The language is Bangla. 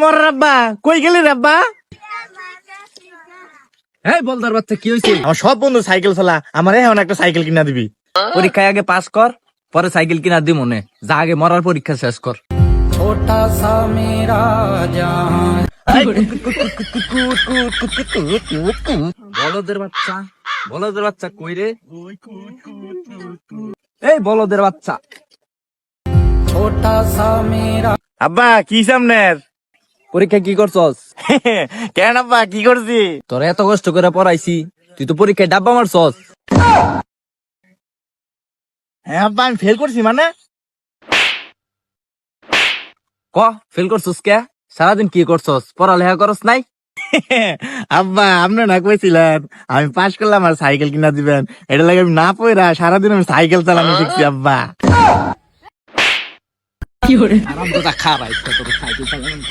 মোর রাব্বা কই গেলি রাব্বা? এই বলদার বাচ্চা কি হয়েছে? আমার সব বন্ধু সাইকেল চালা, আমার এখন একটা সাইকেল কিনা দিবি। পরীক্ষায় আগে পাস কর, পরে সাইকেল কিনা দি মনে। যা আগে মরার পরীক্ষা শেষ কর। ছোটা সা মেরা জাহান। বলদের বাচ্চা, বলদের বাচ্চা কই রে? এই বলদের বাচ্চা। ছোটা সা মেরা। আব্বা কি সামনের? পরীক্ষা কি করছস? কেন আব্বা কি করছি? তোর এত কষ্ট করে পড়াইছি, তুই তো পরীক্ষায় ডাব্বা মারছস। হ্যাঁ আব্বা আমি ফেল করছি মানে? ক ফেল করছস কে? সারাদিন কি করছস? পড়ালেখা করস নাই? আব্বা আপনি না কইছিলেন আমি পাস করলাম আর সাইকেল কিনা দিবেন, এটা লাগে আমি না পড়া সারাদিন আমি সাইকেল চালানো শিখছি আব্বা। আরাম তো খারাপ, সাইকেল চালানো